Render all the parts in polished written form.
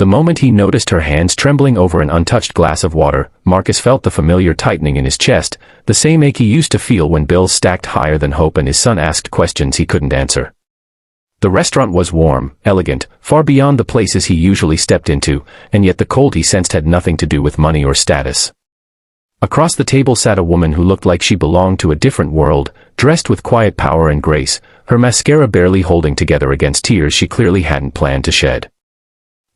The moment he noticed her hands trembling over an untouched glass of water, Marcus felt the familiar tightening in his chest, the same ache he used to feel when bills stacked higher than hope and his son asked questions he couldn't answer. The restaurant was warm, elegant, far beyond the places he usually stepped into, and yet the cold he sensed had nothing to do with money or status. Across the table sat a woman who looked like she belonged to a different world, dressed with quiet power and grace, her mascara barely holding together against tears she clearly hadn't planned to shed.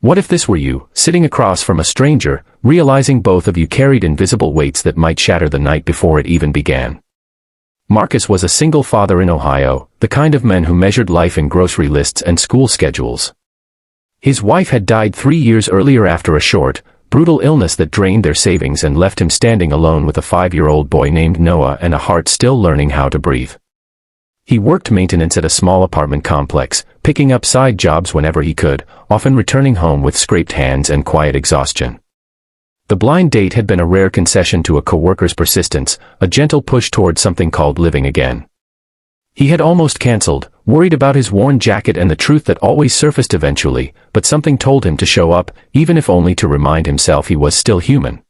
What if this were you, sitting across from a stranger, realizing both of you carried invisible weights that might shatter the night before it even began? Marcus was a single father in Ohio, the kind of man who measured life in grocery lists and school schedules. His wife had died 3 years earlier after a short, brutal illness that drained their savings and left him standing alone with a 5-year-old boy named Noah and a heart still learning how to breathe. He worked maintenance at a small apartment complex, picking up side jobs whenever he could, often returning home with scraped hands and quiet exhaustion. The blind date had been a rare concession to a coworker's persistence, a gentle push toward something called living again. He had almost canceled, worried about his worn jacket and the truth that always surfaced eventually, but something told him to show up, even if only to remind himself he was still human.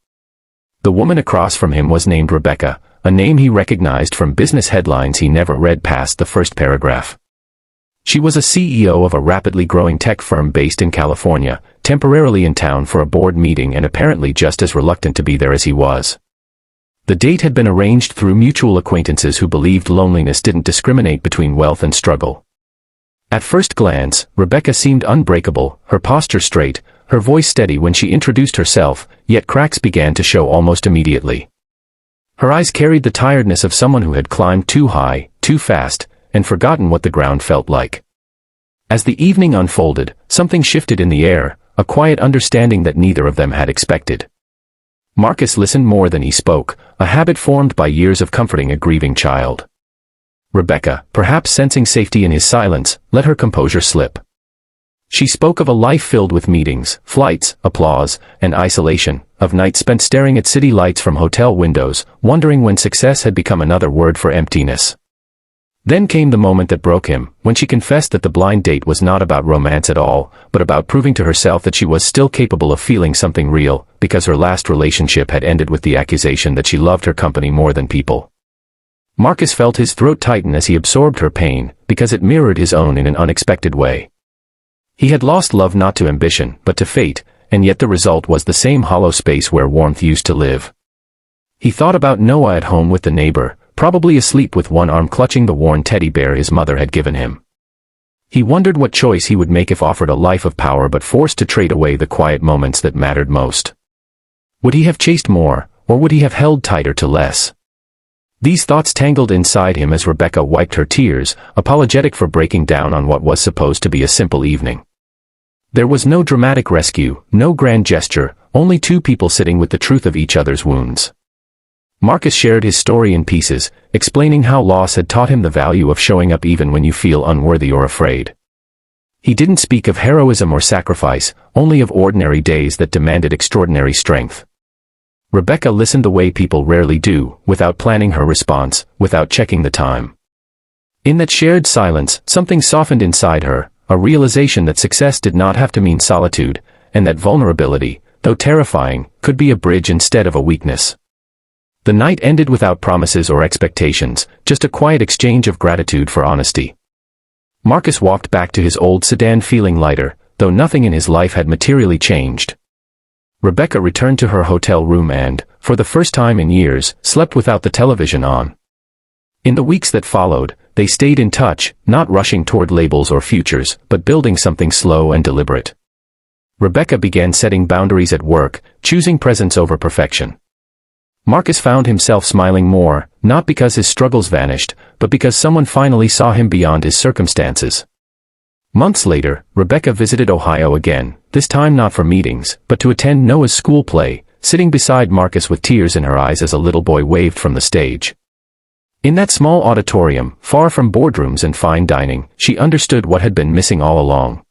The woman across from him was named Rebecca, a name he recognized from business headlines he never read past the first paragraph. She was a CEO of a rapidly growing tech firm based in California, temporarily in town for a board meeting and apparently just as reluctant to be there as he was. The date had been arranged through mutual acquaintances who believed loneliness didn't discriminate between wealth and struggle. At first glance, Rebecca seemed unbreakable, her posture straight, her voice steady when she introduced herself, yet cracks began to show almost immediately. Her eyes carried the tiredness of someone who had climbed too high, too fast, and forgotten what the ground felt like. As the evening unfolded, something shifted in the air, a quiet understanding that neither of them had expected. Marcus listened more than he spoke, a habit formed by years of comforting a grieving child. Rebecca, perhaps sensing safety in his silence, let her composure slip. She spoke of a life filled with meetings, flights, applause, and isolation, of nights spent staring at city lights from hotel windows, wondering when success had become another word for emptiness. Then came the moment that broke him, when she confessed that the blind date was not about romance at all, but about proving to herself that she was still capable of feeling something real, because her last relationship had ended with the accusation that she loved her company more than people. Marcus felt his throat tighten as he absorbed her pain, because it mirrored his own in an unexpected way. He had lost love not to ambition, but to fate, and yet the result was the same hollow space where warmth used to live. He thought about Noah at home with the neighbor, probably asleep with one arm clutching the worn teddy bear his mother had given him. He wondered what choice he would make if offered a life of power but forced to trade away the quiet moments that mattered most. Would he have chased more, or would he have held tighter to less? These thoughts tangled inside him as Rebecca wiped her tears, apologetic for breaking down on what was supposed to be a simple evening. There was no dramatic rescue, no grand gesture, only two people sitting with the truth of each other's wounds. Marcus shared his story in pieces, explaining how loss had taught him the value of showing up even when you feel unworthy or afraid. He didn't speak of heroism or sacrifice, only of ordinary days that demanded extraordinary strength. Rebecca listened the way people rarely do, without planning her response, without checking the time. In that shared silence, something softened inside her, a realization that success did not have to mean solitude, and that vulnerability, though terrifying, could be a bridge instead of a weakness. The night ended without promises or expectations, just a quiet exchange of gratitude for honesty. Marcus walked back to his old sedan feeling lighter, though nothing in his life had materially changed. Rebecca returned to her hotel room and, for the first time in years, slept without the television on. In the weeks that followed, they stayed in touch, not rushing toward labels or futures, but building something slow and deliberate. Rebecca began setting boundaries at work, choosing presence over perfection. Marcus found himself smiling more, not because his struggles vanished, but because someone finally saw him beyond his circumstances. Months later, Rebecca visited Ohio again, this time not for meetings, but to attend Noah's school play, sitting beside Marcus with tears in her eyes as a little boy waved from the stage. In that small auditorium, far from boardrooms and fine dining, she understood what had been missing all along.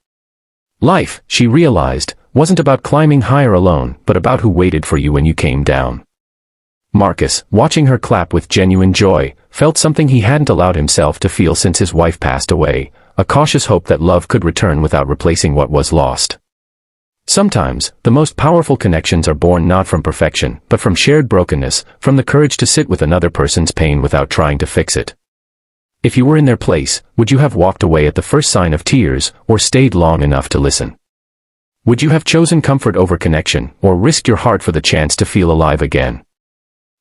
Life, she realized, wasn't about climbing higher alone, but about who waited for you when you came down. Marcus, watching her clap with genuine joy, felt something he hadn't allowed himself to feel since his wife passed away, a cautious hope that love could return without replacing what was lost. Sometimes, the most powerful connections are born not from perfection, but from shared brokenness, from the courage to sit with another person's pain without trying to fix it. If you were in their place, would you have walked away at the first sign of tears, or stayed long enough to listen? Would you have chosen comfort over connection, or risked your heart for the chance to feel alive again?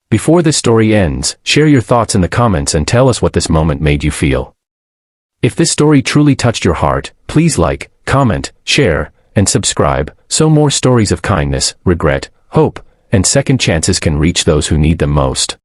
Before this story ends, share your thoughts in the comments and tell us what this moment made you feel. If this story truly touched your heart, please like, comment, share, and subscribe, so more stories of kindness, regret, hope, and second chances can reach those who need them most.